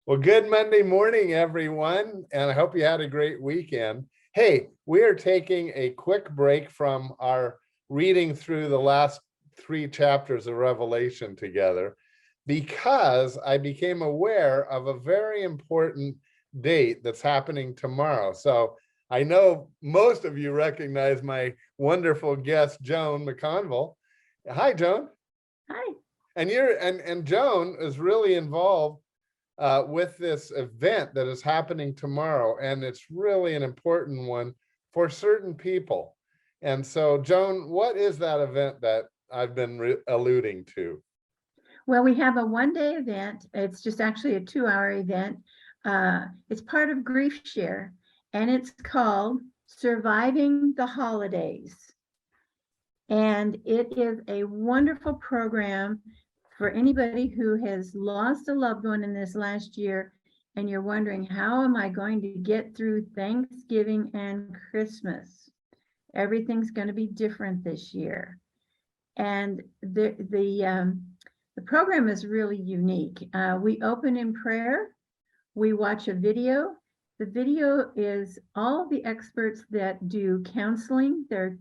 Well, good Monday morning, everyone, and I hope you had a great weekend. Hey, we are taking a quick break from our reading through the last 3 chapters of Revelation together because I became aware of a very important date that's happening tomorrow. So I know most of you recognize my wonderful guest, Joan McConville. Hi, Joan. Hi. And Joan is really involved with this event that is happening tomorrow, and it's really an important one for certain people. And so, Joan, what is that event that I've been alluding to? Well, we have a one-day event. It's just actually a 2-hour event. It's part of Grief Share, and it's called Surviving the Holidays. And it is a wonderful program for anybody who has lost a loved one in this last year, and you're wondering, how am I going to get through Thanksgiving and Christmas? Everything's going to be different this year. And the program is really unique. We open in prayer. We watch a video. The video is all the experts that do counseling. They're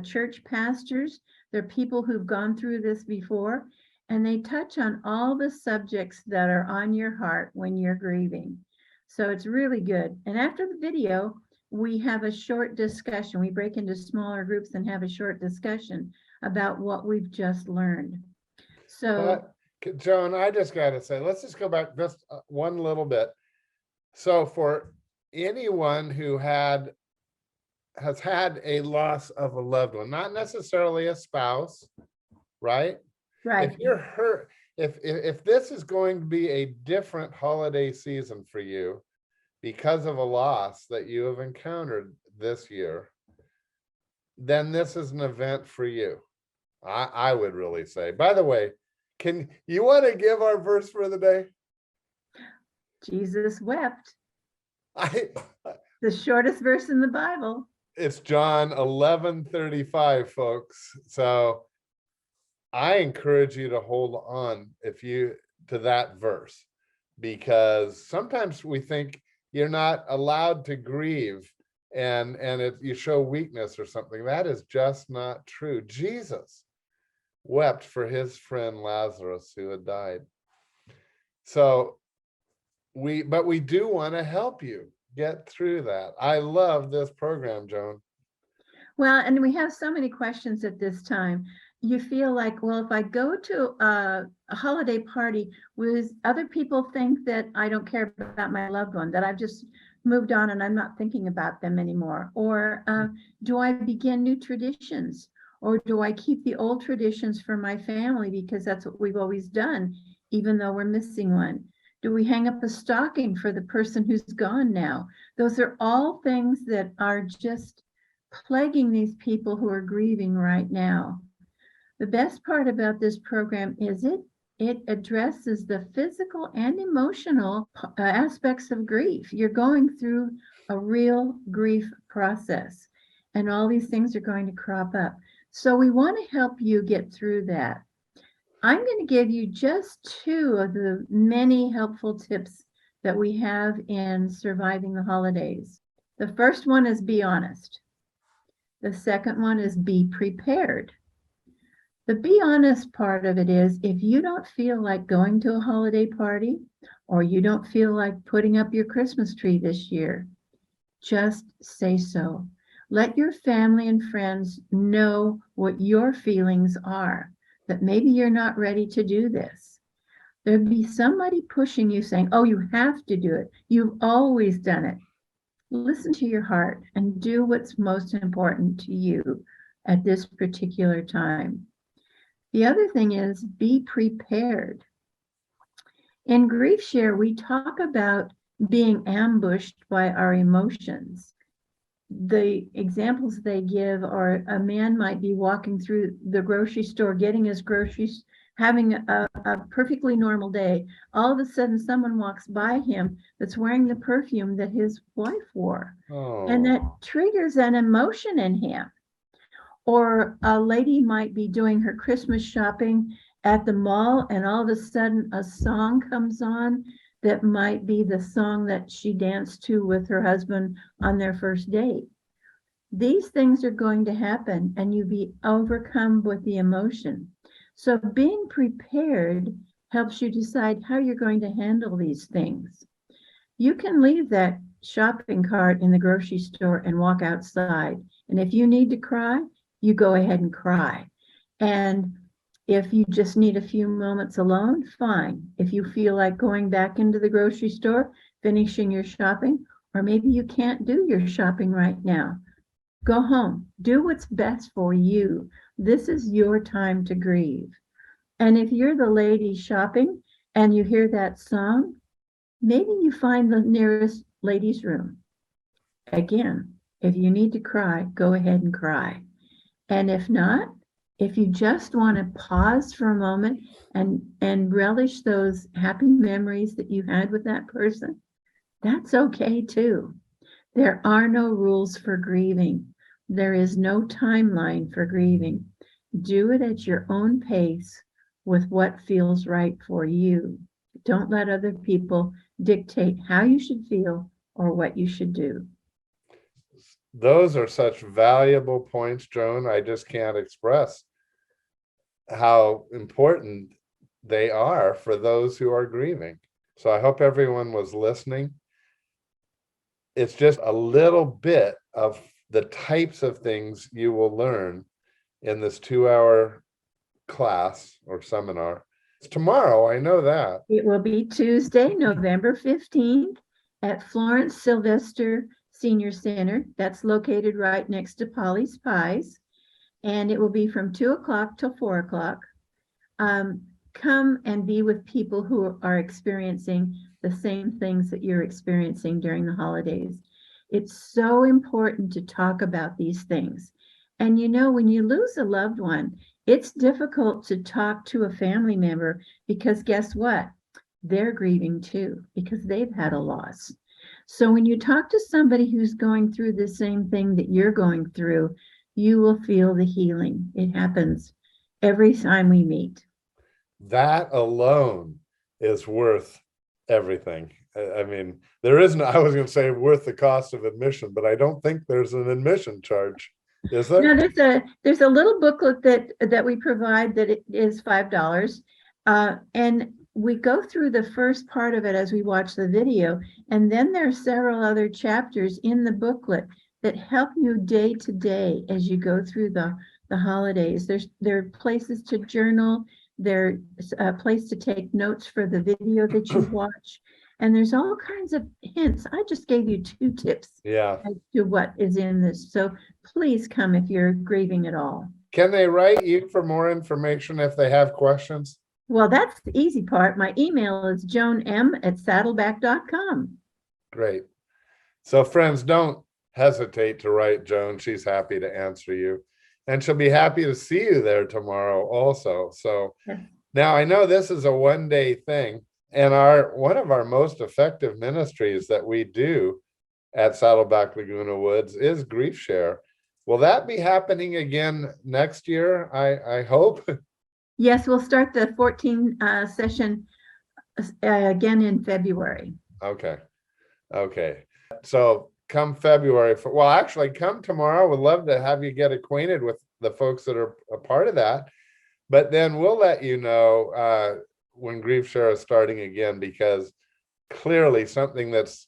church pastors. They're people who've gone through this before. And they touch on all the subjects that are on your heart when you're grieving. So it's really good. And after the video, we have a short discussion. We break into smaller groups and have a short discussion about what we've just learned. So, Joan, I just got to say, let's just go back just one little bit. So for anyone who has had a loss of a loved one, not necessarily a spouse, right? right. If you're hurt, if this is going to be a different holiday season for you because of a loss that you have encountered this year, then this is an event for you. I would really say. By the way, can you want to give our verse for the day? Jesus wept. The shortest verse in the Bible. It's John 11:35, folks. So I encourage you to hold on to that verse, because sometimes we think you're not allowed to grieve and you show weakness or something. That is just not true. Jesus wept for his friend Lazarus who had died. So we do want to help you get through that. I love this program, Joan. Well, and we have so many questions at this time. You feel like, well, if I go to a holiday party, will other people think that I don't care about my loved one, that I've just moved on and I'm not thinking about them anymore? Or do I begin new traditions? Or do I keep the old traditions for my family because that's what we've always done, even though we're missing one? Do we hang up a stocking for the person who's gone now? Those are all things that are just plaguing these people who are grieving right now. The best part about this program is it addresses the physical and emotional aspects of grief. You're going through a real grief process, and all these things are going to crop up. So we want to help you get through that. I'm going to give you just 2 of the many helpful tips that we have in surviving the holidays. The first one is be honest. The second one is be prepared. The be honest part of it is, if you don't feel like going to a holiday party, or you don't feel like putting up your Christmas tree this year, just say so. Let your family and friends know what your feelings are, that maybe you're not ready to do this. There'd be somebody pushing you saying, oh, you have to do it. You've always done it. Listen to your heart and do what's most important to you at this particular time. The other thing is be prepared. In Grief Share, we talk about being ambushed by our emotions. The examples they give are, a man might be walking through the grocery store, getting his groceries, having a perfectly normal day. All of a sudden, someone walks by him that's wearing the perfume that his wife wore. And that triggers an emotion in him. Or a lady might be doing her Christmas shopping at the mall, and all of a sudden a song comes on that might be the song that she danced to with her husband on their first date. These things are going to happen, and you be overcome with the emotion. So being prepared helps you decide how you're going to handle these things. You can leave that shopping cart in the grocery store and walk outside. And if you need to cry, you go ahead and cry. And if you just need a few moments alone, fine. If you feel like going back into the grocery store, finishing your shopping, or maybe you can't do your shopping right now, go home. Do what's best for you. This is your time to grieve. And if you're the lady shopping and you hear that song, maybe you find the nearest ladies' room. Again, if you need to cry, go ahead and cry. And if not, if you just want to pause for a moment and relish those happy memories that you had with that person, that's okay too. There are no rules for grieving. There is no timeline for grieving. Do it at your own pace with what feels right for you. Don't let other people dictate how you should feel or what you should do. Those are such valuable points, Joan. I just can't express how important they are for those who are grieving. So I hope everyone was listening. It's just a little bit of the types of things you will learn in this 2-hour class or seminar. It's tomorrow, I know that. It will be Tuesday, November 15th at Florence Sylvester Senior Center. That's located right next to Polly's Pies. And it will be from 2 o'clock till 4 o'clock. Come and be with people who are experiencing the same things that you're experiencing during the holidays. It's so important to talk about these things. And you know, when you lose a loved one, it's difficult to talk to a family member because guess what? They're grieving too because they've had a loss. So when you talk to somebody who's going through the same thing that you're going through, you will feel the healing. It happens every time we meet. That alone is worth everything. I mean, there isn't, I was going to say worth the cost of admission, but I don't think there's an admission charge. Is there? No, there's a little booklet that we provide that it is $5. And we go through the first part of it as we watch the video. And then there are several other chapters in the booklet that help you day to day as you go through the holidays. There are places to journal. There's a place to take notes for the video that you watch. And there's all kinds of hints. I just gave you 2 tips as to what is in this. So please come if you're grieving at all. Can they write you for more information if they have questions? Well, that's the easy part. My email is joanm@saddleback.com. Great. So friends, don't hesitate to write Joan. She's happy to answer you. And she'll be happy to see you there tomorrow also. So now I know this is a one-day thing. And one of our most effective ministries that we do at Saddleback Laguna Woods is Grief Share. Will that be happening again next year? I hope. Yes, we'll start the 14 session again in February. Okay. So come February, well, actually come tomorrow. Would love to have you get acquainted with the folks that are a part of that. But then we'll let you know when Grief Share is starting again, because clearly something that's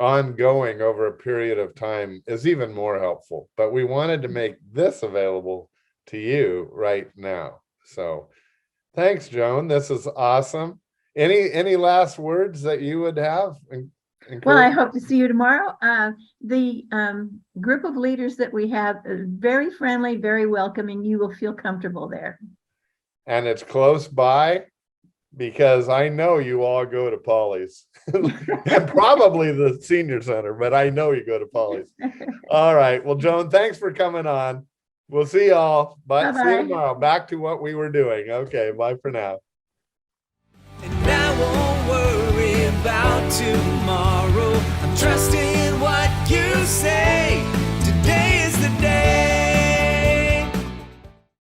ongoing over a period of time is even more helpful. But we wanted to make this available to you right now. So thanks, Joan. This is awesome. Any last words that you would have? Well, I hope to see you tomorrow. The group of leaders that we have is very friendly, very welcoming. You will feel comfortable there. And it's close by, because I know you all go to Polly's and probably the senior center, but I know you go to Polly's. All right. Well, Joan, thanks for coming on. We'll see y'all. Bye. See you tomorrow. Back to what we were doing. Okay. Bye for now. And I won't worry about tomorrow.